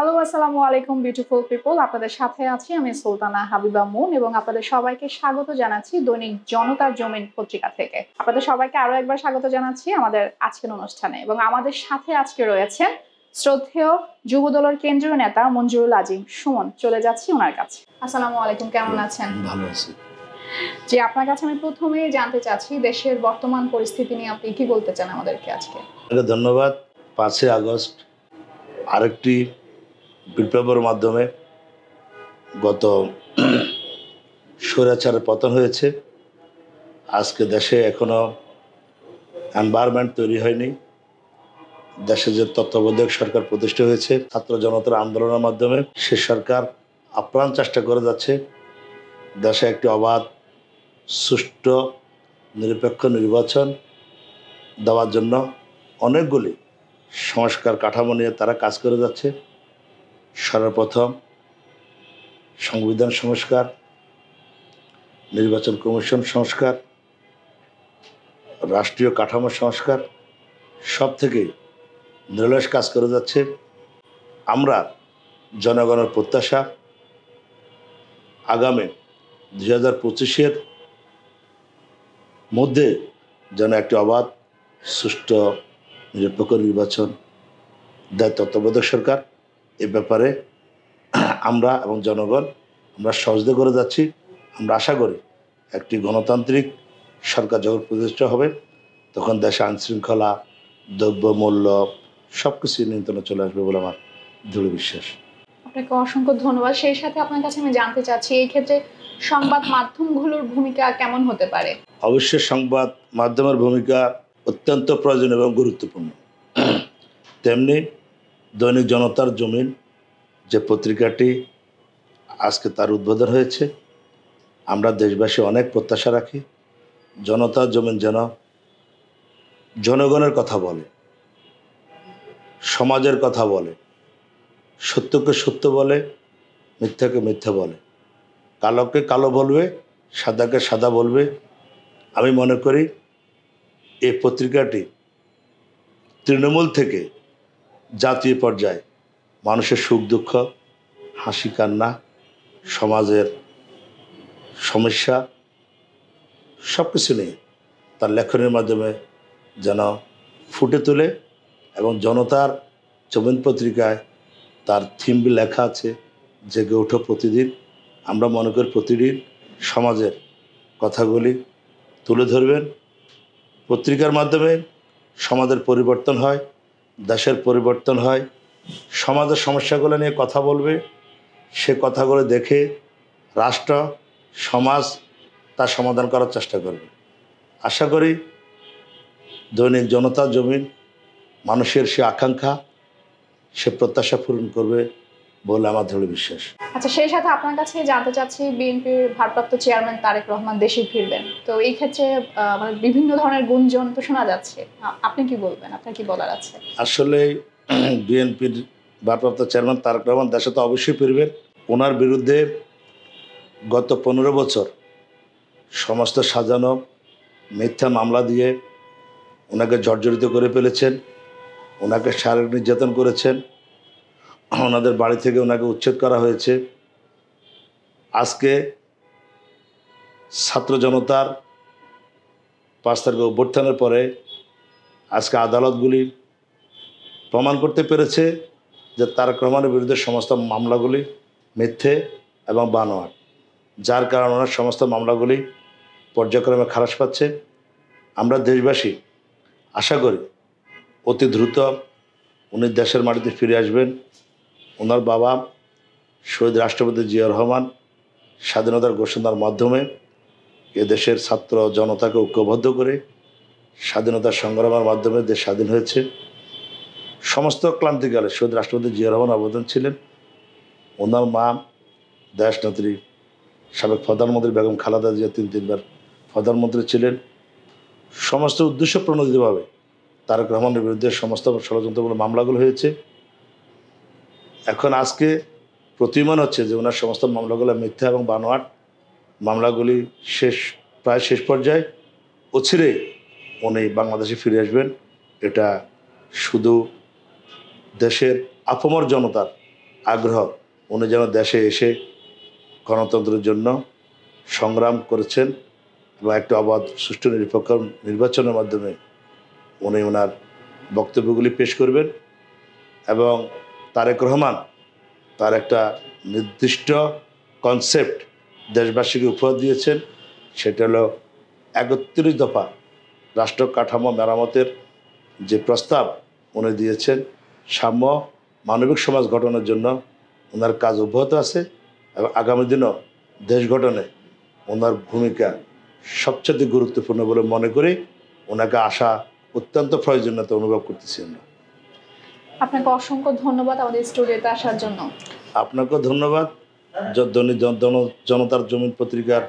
Hello, আসসালামু আলাইকুম beautiful people. আপনাদের সাথে আছি আমি সুলতানা হাবিবা মুন এবং আপনাদের সবাইকে স্বাগত জানাচ্ছি দৈনিক জনতার জমিন পত্রিকা থেকে। আপনাদের সবাইকে আরো একবার স্বাগত জানাচ্ছি আমাদের আজকের অনুষ্ঠানে এবং আমাদের সাথে আজকে রয়েছেন শ্রদ্ধেয় যুবদলের কেন্দ্রীয় নেতা মঞ্জুরুল আজিম সুমন। চলে যাচ্ছি ওনার কাছে। আসসালামু আলাইকুম, কেমন আছেন? ভালো আছি। জি, আপনার কাছে আমি প্রথমেই জানতে চাচ্ছি দেশের বর্তমান পরিস্থিতি নিয়ে আপনি কি বলতে চান আমাদেরকে আজকে? ধন্যবাদ। 5 আগস্ট আরেকটি বিপ্লবের মাধ্যমে গত স্বৈরাচারের পতন হয়েছে। আজকে দেশে এখনো এনভায়রনমেন্ট তৈরি হয়নি। দেশে যে তত্ত্বাবধায়ক সরকার প্রতিষ্ঠা হয়েছে ছাত্র জনতার আন্দোলনের মাধ্যমে, সে সরকার আপ্রাণ চেষ্টা করে যাচ্ছে দেশে একটি অবাধ, সুষ্ঠু, নিরপেক্ষ নির্বাচন দেওয়ার জন্য। অনেকগুলি সংস্কার কাঠামো নিয়ে তারা কাজ করে যাচ্ছে। সর্বপ্রথম সংবিধান সংস্কার, নির্বাচন কমিশন সংস্কার, রাষ্ট্রীয় কাঠামো সংস্কার, সব থেকেই নিরলস কাজ করে যাচ্ছে। আমরা জনগণের প্রত্যাশা আগামী 2025-এর মধ্যে যেন একটি অবাধ, সুষ্ঠু, নিরপেক্ষ নির্বাচন দেয় তত্ত্বাবধায়ক সরকার। এ ব্যাপারে আমরা এবং জনগণ আমরা সহযোগিতা করে যাচ্ছি। আমরা আশা করি একটি গণতান্ত্রিক সরকার যখন প্রতিষ্ঠা হবে তখন দেশে আইনশৃঙ্খলা, দ্রব্যমূল্য সব কিছু নিয়ন্ত্রণে চলে আসবে বলে আমার দৃঢ় বিশ্বাস। আপনাকে অসংখ্য ধন্যবাদ। সেই সাথে আপনার কাছে আমি জানতে চাচ্ছি এই ক্ষেত্রে সংবাদ মাধ্যমগুলোর ভূমিকা কেমন হতে পারে? অবশ্যই সংবাদ মাধ্যমের ভূমিকা অত্যন্ত প্রয়োজন এবং গুরুত্বপূর্ণ। তেমনি দৈনিক জনতার জমিন যে পত্রিকাটি আজকে তার উদ্বোধন হয়েছে, আমরা দেশবাসী অনেক প্রত্যাশা রাখি জনতার জমিন যেন জনগণের কথা বলে, সমাজের কথা বলে, সত্যকে সত্য বলে, মিথ্যাকে মিথ্যা বলে, কালোকে কালো বলবে, সাদাকে সাদা বলবে। আমি মনে করি এই পত্রিকাটি তৃণমূল থেকে জাতীয় পর্যায়ে মানুষের সুখ দুঃখ, হাসি কান্না, সমাজের সমস্যা সব কিছু নিয়ে তার লেখনের মাধ্যমে যেন ফুটে তোলে এবং জনতার জমিন পত্রিকায় তার থিম লেখা আছে, জেগে ওঠো প্রতিদিন। আমরা মনে করি প্রতিদিন সমাজের কথাগুলি তুলে ধরবেন। পত্রিকার মাধ্যমে সমাজের পরিবর্তন হয়, দেশের পরিবর্তন হয়। সমাজের সমস্যাগুলো নিয়ে কথা বলবে, সে কথাগুলো দেখে রাষ্ট্র, সমাজ তার সমাধান করার চেষ্টা করবে। আশা করি দৈনিক জনতার জমিন মানুষের সে আকাঙ্ক্ষা, সে প্রত্যাশা পূরণ করবে বলে আমার দৃঢ় বিশ্বাস। আচ্ছা, সেই সাথে আপনার কাছে জানতে চাচ্ছি বিএনপির ভারপ্রাপ্ত চেয়ারম্যান তারেক রহমান দেশে ফিরবেন, তো এই ক্ষেত্রে মানে বিভিন্ন ধরনের গুঞ্জন তো শোনা যাচ্ছে, আপনি কি বলবেন? আপনার কি বলার আছে? আসলে বিএনপির ভারপ্রাপ্ত চেয়ারম্যান তারেক রহমান দেশে তো অবশ্যই ফিরবেন। ওনার বিরুদ্ধে গত 15 বছর সমস্ত সাজানো মিথ্যা মামলা দিয়ে ওনাকে জর্জরিত করে ফেলেছেন, ওনাকে শারীরিক নির্যাতন করেছেন, ওনাদের বাড়ি থেকে ওনাকে উচ্ছেদ করা হয়েছে। আজকে ছাত্র জনতার 5 তারিখ অভ্যুত্থানের পরে আজকে আদালতগুলি প্রমাণ করতে পেরেছে যে তারেক রহমানের বিরুদ্ধে সমস্ত মামলাগুলি মিথ্যে এবং বানোয়াট, যার কারণে ওনার সমস্ত মামলাগুলি পর্যায়ক্রমে খালাস পাচ্ছে। আমরা দেশবাসী আশা করি অতি দ্রুত উনি দেশের মাটিতে ফিরে আসবেন। ওনার বাবা শহীদ রাষ্ট্রপতি জিয়া রহমান স্বাধীনতার ঘোষণার মাধ্যমে এদেশের ছাত্র জনতাকে ঐক্যবদ্ধ করে স্বাধীনতার সংগ্রামের মাধ্যমে দেশ স্বাধীন হয়েছে। সমস্ত ক্লান্তিকালে শহীদ রাষ্ট্রপতি জিয়া রহমান অবদান ছিলেন। ওনার মা দেশনেত্রী সাবেক প্রধানমন্ত্রী বেগম খালেদা জিয়া 3বার প্রধানমন্ত্রী ছিলেন। সমস্ত উদ্দেশ্য প্রণোদিতভাবে তারেক রহমানের বিরুদ্ধে সমস্ত ষড়যন্ত্রমূলক মামলাগুলো হয়েছে। এখন আজকে প্রতিমান হচ্ছে যে ওনার সমস্ত মামলাগুলো মিথ্যা এবং বানোয়াট। মামলাগুলি প্রায় শেষ পর্যায়ে। অচিরে উনি বাংলাদেশে ফিরে আসবেন। এটা শুধু দেশের আপামর জনতার আগ্রহ, উনি যেন দেশে এসে গণতন্ত্রের জন্য সংগ্রাম করেছেন এবং একটা অবাধ সুষ্ঠু নিরপেক্ষ নির্বাচনের মাধ্যমে উনি ওনার বক্তব্যগুলি পেশ করবেন। এবং তারেক রহমান তার একটা নির্দিষ্ট কনসেপ্ট দেশবাসীকে উপহার দিয়েছেন, সেটা হলো ৩১ দফা রাষ্ট্র কাঠামো মেরামতের যে প্রস্তাব উনি দিয়েছেন, সাম্য মানবিক সমাজ গঠনের জন্য ওনার কাজ অব্যাহত আছে এবং আগামী দিনও দেশ গঠনে ওনার ভূমিকা সবচেয়ে গুরুত্বপূর্ণ বলে মনে করি। ওনাকে আসা অত্যন্ত প্রয়োজনীয়তা অনুভব করতেছি আমরা। আপনাকে অসংখ্য ধন্যবাদ আমাদের স্টুডিওতে আসার জন্য। আপনাকেও ধন্যবাদ। জনতার জমিন পত্রিকার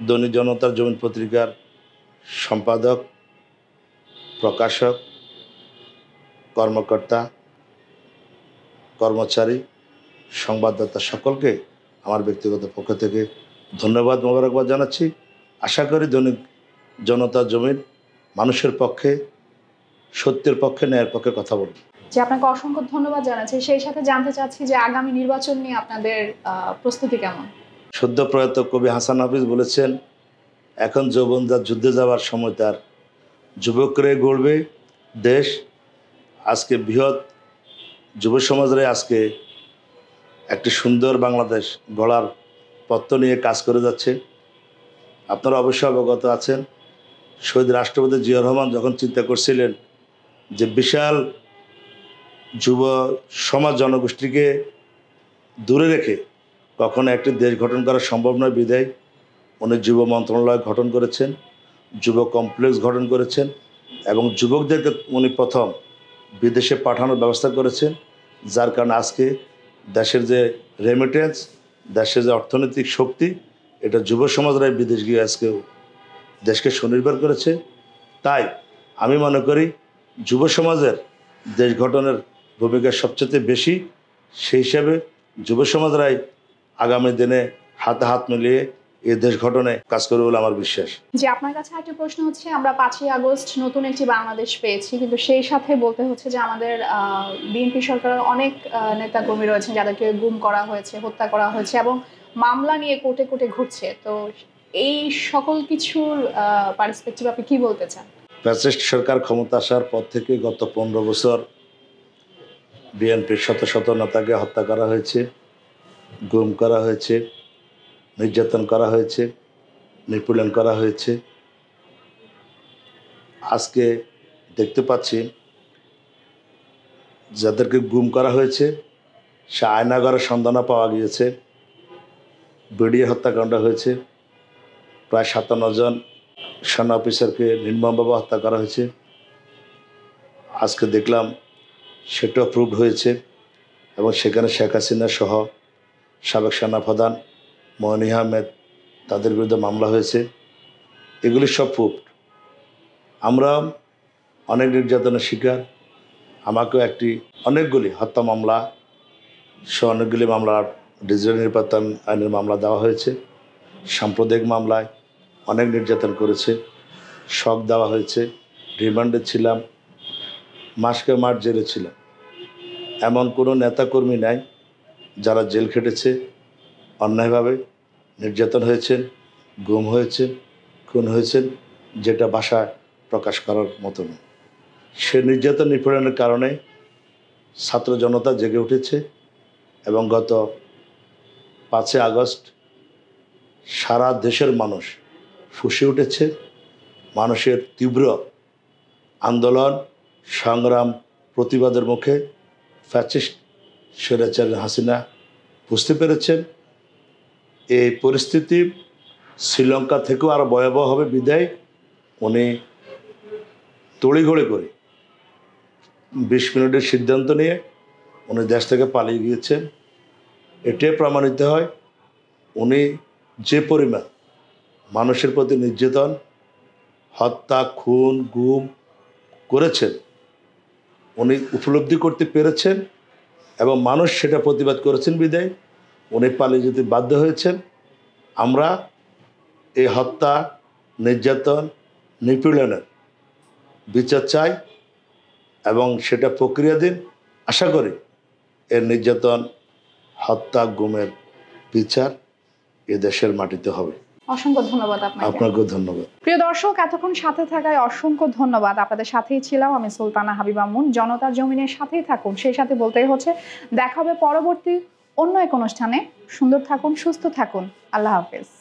দৈনিক জনতার জমিন পত্রিকার সম্পাদক, প্রকাশক, কর্মকর্তা, কর্মচারী, সংবাদদাতা সকলকে আমার ব্যক্তিগত পক্ষ থেকে ধন্যবাদ, মোবারকবাদ জানাচ্ছি। আশা করি দৈনিক জনতার জমিন মানুষের পক্ষে, সত্যের পক্ষে, ন্যায়ের পক্ষে কথা বলবে। যে আপনাকে অসংখ্য ধন্যবাদ জানাচ্ছি। সেই সাথে জানতে চাচ্ছি যে আগামী নির্বাচন নিয়ে আপনাদের প্রস্তুতি কেমন? সদ্য প্রয়াত কবি হাসান হাফিজ বলেছেন, এখন যৌবনদার যুদ্ধে যাওয়ার সময় তার, যুবকরাই গড়বে দেশ। আজকে বৃহৎ যুব সমাজরাই আজকে একটি সুন্দর বাংলাদেশ গড়ার পথ নিয়ে কাজ করে যাচ্ছে। আপনারা অবশ্যই অবগত আছেন, শহীদ রাষ্ট্রপতি জিয়া রহমান যখন চিন্তা করছিলেন যে বিশাল যুব সমাজ জনগোষ্ঠীকে দূরে রেখে কখনো একটি দেশ গঠন করা সম্ভব নয়, বিধায় উনি যুব মন্ত্রণালয় গঠন করেছেন, যুব কমপ্লেক্স গঠন করেছেন এবং যুবকদেরকে উনি প্রথম বিদেশে পাঠানোর ব্যবস্থা করেছেন। যার কারণে আজকে দেশের যে রেমিটেন্স, দেশের যে অর্থনৈতিক শক্তি, এটা যুব সমাজরাই বিদেশ গিয়ে আজকে দেশকে স্বনির্ভর করেছে। তাই আমি মনে করি যুব সমাজের দেশ গঠনের ভূমিকা সবচেয়ে বেশি। সেই হিসাবে যুব সমাজরাই আগামী দিনে হাতে হাত মিলিয়ে এই দেশ গঠনে কাজ করবে বলে আমার বিশ্বাস। যে আপনার কাছে একটা প্রশ্ন হচ্ছে, আমরা 5ই আগস্ট নতুন একটি বাংলাদেশ পেয়েছি, কিন্তু সেই সাথে বলতে হচ্ছে যে আমাদের বিএনপি সরকারের অনেক নেতাকর্মী রয়েছেন যাদেরকে গুম করা হয়েছে, হত্যা করা হয়েছে এবং মামলা নিয়ে কোর্টে কোর্টে ঘুরছে। তো এই সকল কিছুর পার্সপেক্টিভ আপনি কি বলতে চান? ফ্যাসিস্ট সরকার ক্ষমতা আসার পর থেকে গত 15 বছর বিএনপির শত শত নেতাকে হত্যা করা হয়েছে, গুম করা হয়েছে, নির্যাতন করা হয়েছে, নিপীড়ন করা হয়েছে। আজকে দেখতে পাচ্ছি যাদেরকে গুম করা হয়েছে সে আয়নাঘরের সন্ধানও পাওয়া গিয়েছে। বিডিআর হত্যাকাণ্ড হয়েছে, প্রায় 57 জন সেনা অফিসারকে নির্মমভাবে হত্যা করা হয়েছে। আজকে দেখলাম সেটাও প্রুভড হয়েছে এবং সেখানে শেখ হাসিনা সহ সাবেক সেনাপ্রধান মনির আহমেদ তাদের বিরুদ্ধে মামলা হয়েছে। এগুলি সব প্রুভড। আমরা অনেক নির্যাতনের শিকার। আমাকেও অনেকগুলি হত্যা মামলা সহ অনেকগুলি মামলার ডিজিটাল নিরাপত্তা আইনের মামলা দেওয়া হয়েছে। সাম্প্রদায়িক মামলায় অনেক নির্যাতন করেছে, শক দেওয়া হয়েছে, রিমান্ডে ছিলাম, মাসকে মাস জেলে ছিলাম। এমন কোনো নেতাকর্মী নাই যারা জেল খেটেছে, অন্যায়ভাবে নির্যাতন হয়েছেন, গুম হয়েছেন, খুন হয়েছেন, যেটা ভাষায় প্রকাশ করার মতো নয়। সে নির্যাতন নিপীড়নের কারণে ছাত্র জনতা জেগে উঠেছে এবং গত 5ই আগস্ট সারা দেশের মানুষ ফুঁসে উঠেছে। মানুষের তীব্র আন্দোলন, সংগ্রাম, প্রতিবাদের মুখে ফ্যাসিস্ট স্বৈরাচার হাসিনা বুঝতে পেরেছেন এই পরিস্থিতি শ্রীলঙ্কা থেকেও আরও ভয়াবহ হবে, বিদায় উনি তড়িঘড়ি করে 20 মিনিটের সিদ্ধান্ত নিয়ে উনি দেশ থেকে পালিয়ে গিয়েছেন। এটাই প্রমাণিত হয় উনি যে পরিমাণ মানুষের প্রতি নির্যাতন, হত্যা, খুন, গুম করেছেন উনি উপলব্ধি করতে পেরেছেন এবং মানুষ সেটা প্রতিবাদ করেছেন, বিদায় উনি পালিয়ে যেতে বাধ্য হয়েছেন। আমরা এই হত্যা, নির্যাতন, নিপীড়নের বিচার চাই এবং সেটা প্রক্রিয়াধীন। আশা করি এর নির্যাতন, হত্যা, গুমের বিচার এ দেশের মাটিতে হবে। অসংখ্য ধন্যবাদ আপনাকে। আপনাকেও ধন্যবাদ। প্রিয় দর্শক, এতক্ষণ সাথে থাকায় অসংখ্য ধন্যবাদ। আপনাদের সাথেই ছিলাম আমি সুলতানা হাবিবা মুন। জনতার জমিনের সাথেই থাকুন, সেই সাথে বলতেই হচ্ছে দেখা হবে পরবর্তী অন্য এক অনুষ্ঠানে। সুন্দর থাকুন, সুস্থ থাকুন। আল্লাহ হাফেজ।